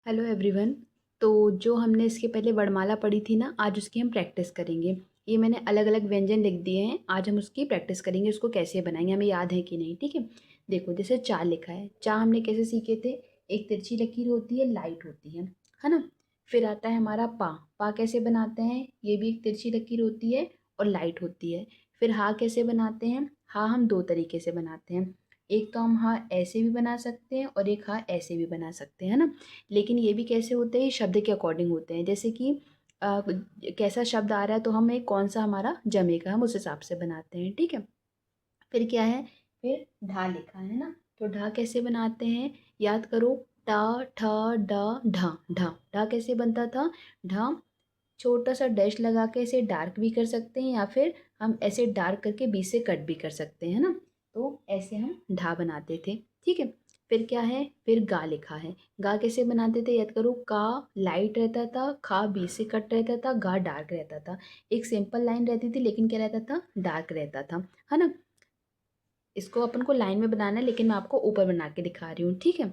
Hello everyone. तो जो हमने इसके पहले वर्णमाला पढ़ी थी ना, आज उसकी हम प्रैक्टिस करेंगे। ये मैंने अलग अलग व्यंजन लिख दिए हैं, आज हम उसकी प्रैक्टिस करेंगे, उसको कैसे बनाएंगे, हमें याद है कि नहीं। ठीक है, देखो जैसे चा लिखा है, चा हमने कैसे सीखे थे। एक तिरछी लकीर होती है, लाइट होती है ना। फिर आता है हमारा पा। पा कैसे बनाते हैं, ये भी एक तिरछी लकीर होती है और लाइट होती है। फिर हा कैसे बनाते हैं, हा हम दो तरीके से बनाते हैं। एक तो हम हा ऐसे भी बना सकते हैं और एक हा ऐसे भी बना सकते हैं, है ना। लेकिन ये भी कैसे होते हैं, शब्द के अकॉर्डिंग होते हैं। जैसे कि कैसा शब्द आ रहा है तो हमें कौन सा हमारा जमेगा, हम उस हिसाब से बनाते हैं। ठीक है, फिर क्या है, फिर ढा लिखा है ना। तो ढा कैसे बनाते हैं, याद करो। टा ठ ड ढा। ढा ढा कैसे बनता था। ढा छोटा सा डैश लगा के इसे डार्क भी कर सकते हैं, या फिर हम ऐसे डार्क करके बीच से कट भी कर सकते हैं ना। तो ऐसे हम ढा बनाते थे। ठीक है, फिर क्या है, फिर गा लिखा है। गा कैसे बनाते थे, याद करो। का लाइट रहता था, खा बीच से कट रहता था, गा डार्क रहता था। एक सिंपल लाइन रहती थी, लेकिन क्या रहता था, डार्क रहता था, है ना। इसको अपन को लाइन में बनाना है, लेकिन मैं आपको ऊपर बना के दिखा रही हूँ। ठीक है,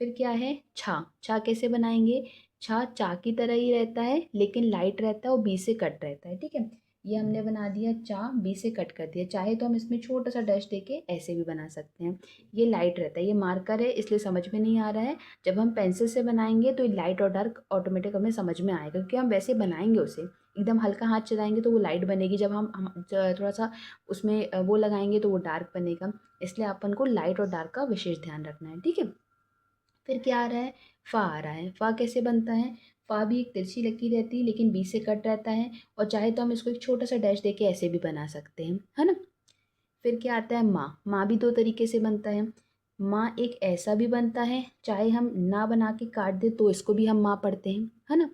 फिर क्या है, छा। छा कैसे बनाएंगे, छा चा की तरह ही रहता है, लेकिन लाइट रहता है और बी से कट रहता है। ठीक है, ये हमने बना दिया, चा बी से कट कर दिया। चाहे तो हम इसमें छोटा सा डैश देके ऐसे भी बना सकते हैं। ये लाइट रहता है, ये मार्कर है इसलिए समझ में नहीं आ रहा है। जब हम पेंसिल से बनाएंगे तो ये लाइट और डार्क ऑटोमेटिक हमें समझ में आएगा, क्योंकि हम वैसे बनाएंगे उसे। एकदम हल्का हाथ चलाएंगे तो वो लाइट बनेगी, जब हम थोड़ा सा उसमें वो लगाएंगे तो वो डार्क बनेगा। इसलिए अपन को लाइट और डार्क का विशेष ध्यान रखना है। ठीक है, फिर क्या आ रहा है, फा आ रहा है। फा कैसे बनता है, फा भी एक तिरछी लकीर रहती है, लेकिन बीच से कट रहता है। और चाहे तो हम इसको एक छोटा सा डैश देके ऐसे भी बना सकते हैं, है ना। फिर क्या आता है, माँ। माँ भी दो तरीके से बनता है। माँ एक ऐसा भी बनता है, चाहे हम ना बना के काट दे तो इसको भी हम माँ पढ़ते हैं, है ना।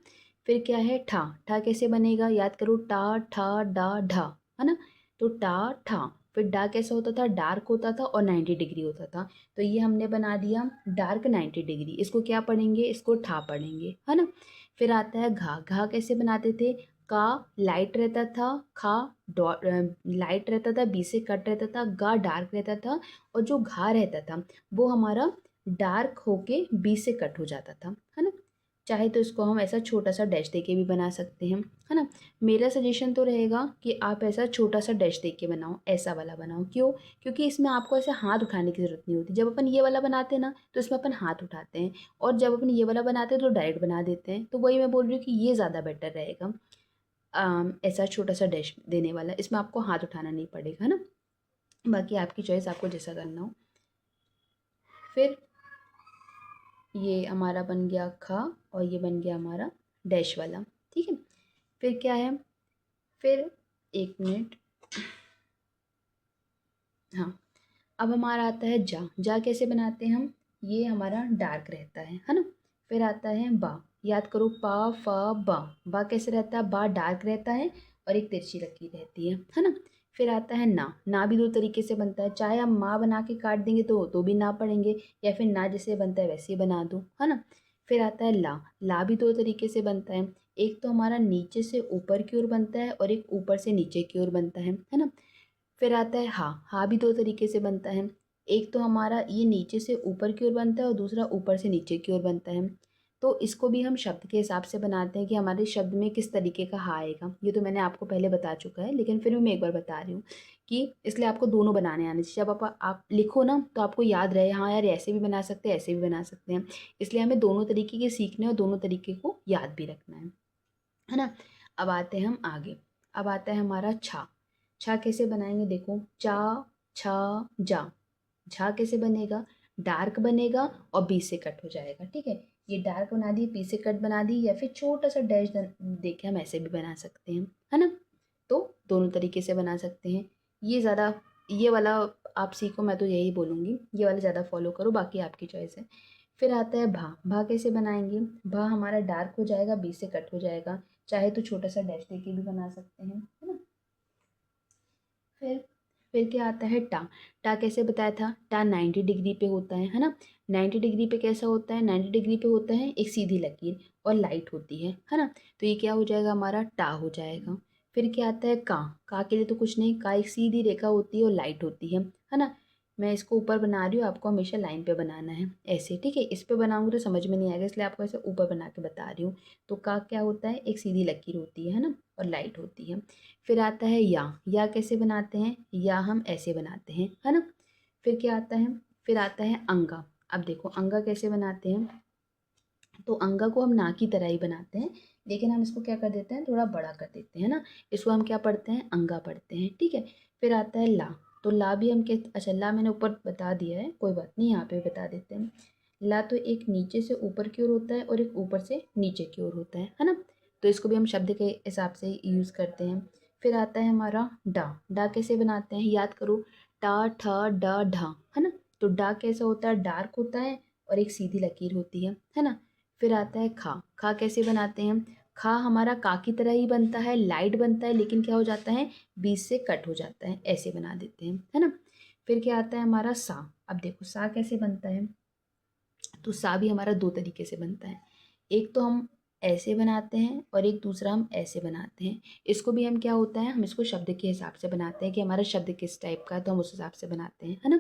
फिर क्या है, ठा। ठा कैसे बनेगा, याद करो। टा ठा डा ढा, है ना। तो टा ठा। फिर डा कैसा होता था, डार्क होता था और 90 डिग्री होता था। तो ये हमने बना दिया डार्क 90 डिग्री। इसको क्या पढ़ेंगे, इसको ठा पढ़ेंगे, है ना। फिर आता है घा। घा कैसे बनाते थे, का लाइट रहता था, खा लाइट रहता था, बी से कट रहता था, गा डार्क रहता था। और जो घा रहता था वो हमारा डार्क होके बी से कट हो जाता था, है ना। चाहे तो इसको हम ऐसा छोटा सा डैश देके भी बना सकते हैं, है ना। मेरा सजेशन तो रहेगा कि आप ऐसा छोटा सा डैश दे के बनाओ, ऐसा वाला बनाओ। क्यों, क्योंकि इसमें आपको ऐसे हाथ उठाने की ज़रूरत नहीं होती। जब अपन ये वाला बनाते हैं ना तो इसमें अपन हाथ उठाते हैं, और जब अपन ये वाला बनाते हैं तो डायरेक्ट बना देते हैं। तो वही मैं बोल रही हूँ कि ये ज़्यादा बेटर रहेगा। ऐसा छोटा सा डैश देने वाला, इसमें आपको हाथ उठाना नहीं पड़ेगा, है ना। बाकी आपकी चॉइस, आपको जैसा करना हो। फिर ये हमारा बन गया खा, और ये बन गया हमारा डैश वाला। ठीक है, फिर क्या है, फिर एक मिनट, हाँ। अब हमारा आता है जा। जा कैसे बनाते हैं हम, ये हमारा डार्क रहता है ना। फिर आता है बा। याद करो, पा फा बा। बा कैसे रहता है, बा डार्क रहता है और एक तिरछी लकीर रहती है ना। फिर आता है ना। ना भी दो तरीके से बनता है, चाहे हम माँ बना के काट देंगे तो भी ना पढ़ेंगे, या फिर ना जैसे बनता है वैसे ही बना दो, है ना। फिर आता है ला। ला भी दो तरीके से बनता है। एक तो हमारा नीचे से ऊपर की ओर बनता है और एक ऊपर से नीचे की ओर बनता है ना। फिर आता है हा। हा भी दो तरीके से बनता है। एक तो हमारा ये नीचे से ऊपर की ओर बनता है और दूसरा ऊपर से नीचे की ओर बनता है। तो इसको भी हम शब्द के हिसाब से बनाते हैं कि हमारे शब्द में किस तरीके का हा आएगा। ये तो मैंने आपको पहले बता चुका है, लेकिन फिर भी मैं एक बार बता रही हूँ कि इसलिए आपको दोनों बनाने आने चाहिए। जब आप लिखो ना तो आपको याद रहे, हाँ यार ऐसे भी बना सकते हैं, ऐसे भी बना सकते हैं। इसलिए हमें दोनों तरीके के सीखने और दोनों तरीके को याद भी रखना है ना। अब आते हैं हम आगे। अब आता है हमारा छा। छा कैसे बनाएंगे, देखो। चा छा जा। झा कैसे बनेगा, डार्क बनेगा और बी से कट हो जाएगा। ठीक है, ये डार्क बना दी, बी से कट बना दी, या फिर छोटा सा डैश देके हम ऐसे भी बना सकते हैं, है ना। तो दोनों तरीके से बना सकते हैं। ये ज़्यादा, ये वाला आप सीखो, मैं तो यही बोलूँगी, ये वाला ज़्यादा फॉलो करो, बाकी आपकी चॉइस है। फिर आता है भा। भा कैसे बनाएंगे, भा हमारा डार्क हो जाएगा, बी से कट हो जाएगा। चाहे तो छोटा सा डैश देके भी बना सकते हैं, है ना। फिर फिर क्या आता है टा। टा कैसे बताया था, टा 90 डिग्री पे होता है ना। 90 डिग्री पे कैसा होता है, 90 डिग्री पे होता है एक सीधी लकीर और लाइट होती है ना। तो ये क्या हो जाएगा, हमारा टा हो जाएगा। फिर क्या आता है का। का के लिए तो कुछ नहीं, का एक सीधी रेखा होती है और लाइट होती है ना। मैं इसको ऊपर बना रही हूँ, आपको हमेशा लाइन पे बनाना है ऐसे, ठीक है। इस पे बनाऊंगी तो समझ में नहीं आएगा, इसलिए आपको ऐसे ऊपर बना के बता रही हूँ। तो का क्या होता है, एक सीधी लकीर होती है ना, और लाइट होती है। फिर आता है या कैसे बनाते हैं, या हम ऐसे बनाते हैं, है ना। फिर क्या आता है, फिर आता है अंगा। अब देखो अंगा कैसे बनाते हैं, तो अंगा को हम ना की तरह ही बनाते हैं, लेकिन हम इसको क्या कर देते हैं, थोड़ा बड़ा कर देते हैं ना। इसको हम क्या पढ़ते हैं, अंगा पढ़ते हैं, ठीक है। फिर आता है ला। तो ला भी हम क्या, अच्छा ला मैंने ऊपर बता दिया है, कोई बात नहीं, यहाँ पे भी बता देते हैं। ला तो एक नीचे से ऊपर की ओर होता है और एक ऊपर से नीचे की ओर होता है ना। तो इसको भी हम शब्द के हिसाब से यूज़ करते हैं। फिर आता है हमारा डा। डा कैसे बनाते हैं, याद करो, टा ठ ड ढा, है ना। तो डा कैसा होता है, डार्क होता है और एक सीधी लकीर होती है ना। फिर आता है खा। खा कैसे बनाते हैं, खा हमारा का की तरह ही बनता है, लाइट बनता है, लेकिन क्या हो जाता है, बीच से कट हो जाता है, ऐसे बना देते हैं, है ना। फिर क्या आता है हमारा सा। अब देखो सा कैसे बनता है, तो सा भी हमारा दो तरीके से बनता है। एक तो हम ऐसे बनाते हैं और एक दूसरा हम ऐसे बनाते हैं। इसको भी हम क्या होता है, हम इसको शब्द के हिसाब से बनाते हैं कि हमारा शब्द किस टाइप का है, तो हम उस हिसाब से बनाते हैं, है ना।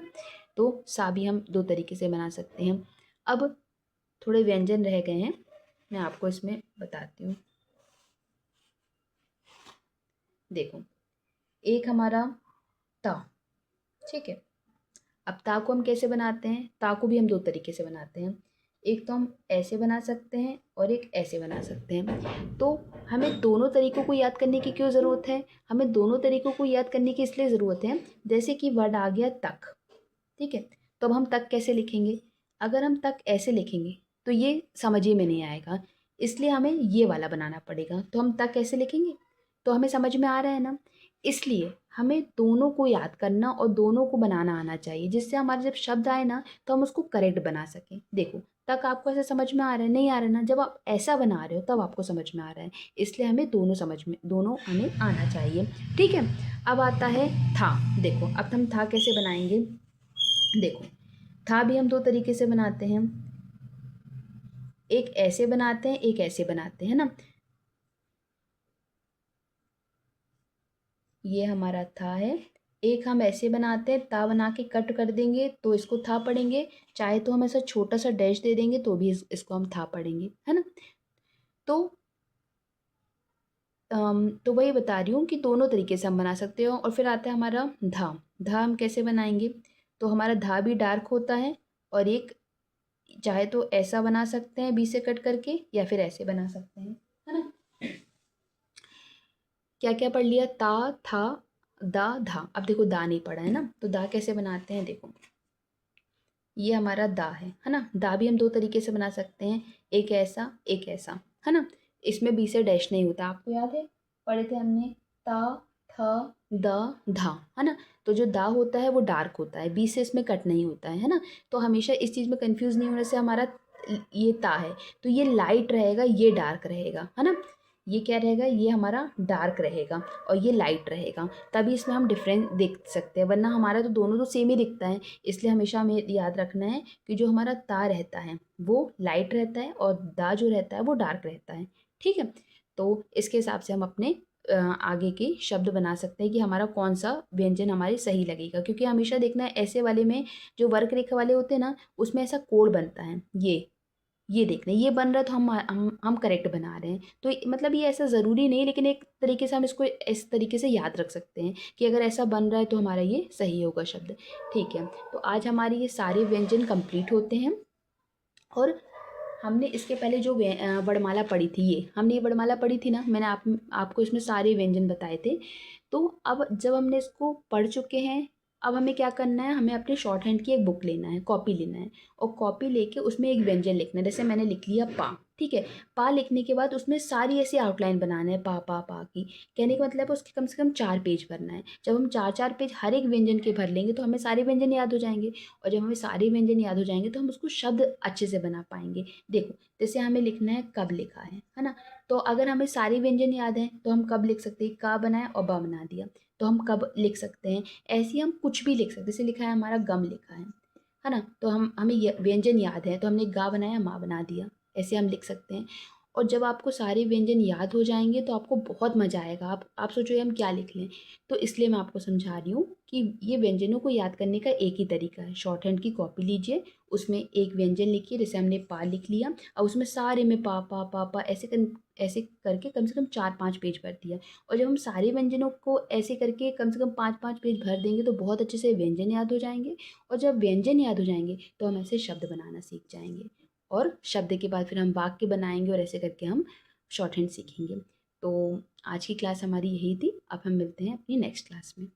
तो सा भी हम दो तरीके से बना सकते हैं। अब थोड़े व्यंजन रह गए हैं, मैं आपको इसमें बताती हूँ। देखो एक हमारा ता, ठीक है। अब ता को हम कैसे बनाते हैं, ता को भी हम दो तरीके से बनाते हैं। एक तो हम ऐसे बना सकते हैं और एक ऐसे बना सकते हैं। तो हमें दोनों तरीकों को याद करने की क्यों ज़रूरत है, हमें दोनों तरीकों को याद करने की इसलिए ज़रूरत है, जैसे कि वर्ड आ गया तक, ठीक है। तो अब हम तक कैसे लिखेंगे, अगर हम तक ऐसे लिखेंगे तो ये समझ ही में नहीं आएगा, इसलिए हमें ये वाला बनाना पड़ेगा। तो हम तक कैसे लिखेंगे, तो हमें समझ में आ रहा है ना। इसलिए हमें दोनों को याद करना और दोनों को बनाना आना चाहिए, जिससे हमारे जब शब्द आए ना तो हम उसको करेक्ट बना सकें। देखो तक आपको ऐसे समझ में आ रहा है, नहीं आ रहा है ना, जब आप ऐसा बना रहे हो तब आपको समझ में आ रहा है। इसलिए हमें दोनों समझ में, दोनों हमें आना चाहिए, ठीक है। अब आता है था। देखो अब हम था कैसे बनाएंगे, देखो था भी हम दो तरीके से बनाते हैं, एक ऐसे बनाते हैं एक ऐसे बनाते हैं ना। ये हमारा था है, एक हम ऐसे बनाते हैं, ता बना के कट कर देंगे तो इसको था पढ़ेंगे, चाहे तो हम ऐसा छोटा सा डैश दे देंगे तो भी इसको हम था पढ़ेंगे, है ना। तो तो वही बता रही हूँ कि दोनों तरीके से हम बना सकते हो। और फिर आता है हमारा धा। धा हम कैसे बनाएंगे, तो हमारा धा भी डार्क होता है, और एक चाहे तो ऐसा बना सकते हैं बी से कट करके, या फिर ऐसे बना सकते हैं, है ना। क्या क्या पढ़ लिया, ता था दा धा। अब देखो दा नहीं पढ़ा है ना, तो दा कैसे बनाते हैं, देखो ये हमारा दा है ना। दा भी हम दो तरीके से बना सकते हैं, एक ऐसा, है ना। इसमें बी से डैश नहीं होता, आपको याद है पढ़े थे हमने, ता थ द धा, है ना। तो जो दा होता है वो डार्क होता है, बी से इसमें कट नहीं होता है ना। तो हमेशा इस चीज़ में कंफ्यूज नहीं होने से, हमारा ये ता है तो ये लाइट रहेगा, ये डार्क रहेगा, है ना। ये क्या रहेगा, ये हमारा डार्क रहेगा और ये लाइट रहेगा, तभी इसमें हम डिफरेंस देख सकते हैं, वरना हमारा तो दोनों तो सेम ही दिखता है। इसलिए हमेशा हमें याद रखना है कि जो हमारा ता रहता है वो लाइट रहता है और दा जो रहता है वो डार्क रहता है, ठीक है। तो इसके हिसाब से हम अपने आगे के शब्द बना सकते हैं कि हमारा कौन सा व्यंजन हमारे सही लगेगा, क्योंकि हमेशा देखना है ऐसे वाले में, जो वर्क रेखा वाले होते हैं ना, उसमें ऐसा कोड बनता है, ये देखना ये बन रहा है तो हम करेक्ट बना रहे हैं। तो मतलब ये ऐसा ज़रूरी नहीं, लेकिन एक तरीके से हम इसको इस तरीके से याद रख सकते हैं कि अगर ऐसा बन रहा है तो हमारा ये सही होगा शब्द, ठीक है। तो आज हमारे ये सारे व्यंजन कंप्लीट होते हैं। और हमने इसके पहले जो वर्णमाला पढ़ी थी, ये हमने ये वर्णमाला पढ़ी थी ना, मैंने आपको इसमें सारे व्यंजन बताए थे। तो अब जब हमने इसको पढ़ चुके हैं, अब हमें क्या करना है, हमें अपने शॉर्ट हैंड की एक बुक लेना है, कॉपी लेना है, और कॉपी लेके उसमें एक व्यंजन लिखना है। जैसे मैंने लिख लिया पा, ठीक है। पा लिखने के बाद उसमें सारी ऐसी आउटलाइन बनाना है, पा पा पा की। कहने का मतलब है उसके कम से कम 4 पेज भरना है। जब हम 4 4 पेज हर एक व्यंजन के भर लेंगे तो हमें सारे व्यंजन याद हो जाएंगे, और जब हमें सारे व्यंजन याद हो जाएंगे तो हम उसको शब्द अच्छे से बना पाएंगे। देखो जैसे हमें लिखना है कब लिखा है ना। तो अगर हमें सारे व्यंजन याद हैं तो हम कब लिख सकते हैं, का बनाया और बा बना दिया, तो हम कब लिख सकते हैं। ऐसे ही हम कुछ भी लिख सकते हैं, जैसे लिखा है हमारा गम लिखा है ना, तो हमें व्यंजन याद है तो हमने गा बनाया मा बना दिया, ऐसे हम लिख सकते हैं। और जब आपको सारे व्यंजन याद हो जाएँगे तो आपको बहुत मज़ा आएगा। आप सोचोगे हम क्या लिख लें? तो इसलिए मैं आपको समझा रही हूँ कि ये व्यंजनों को याद करने का एक ही तरीका है। शॉर्ट हैंड की कॉपी लीजिए, उसमें एक व्यंजन लिखिए, जैसे हमने पा लिख लिया, अब उसमें सारे में पा ऐसे करके कम से कम 4-5 पेज भर दिया। और जब हम सारे व्यंजनों को ऐसे करके कम से कम 5-5 पेज भर देंगे तो बहुत अच्छे से व्यंजन याद हो जाएँगे। और जब व्यंजन याद हो जाएँगे तो हम ऐसे शब्द बनाना सीख जाएँगे। और शब्द के बाद फिर हम वाक्य बनाएँगे और ऐसे करके हम शॉर्ट हैंड सीखेंगे। तो आज की क्लास हमारी यही थी। अब हम मिलते हैं अपनी नेक्स्ट क्लास में।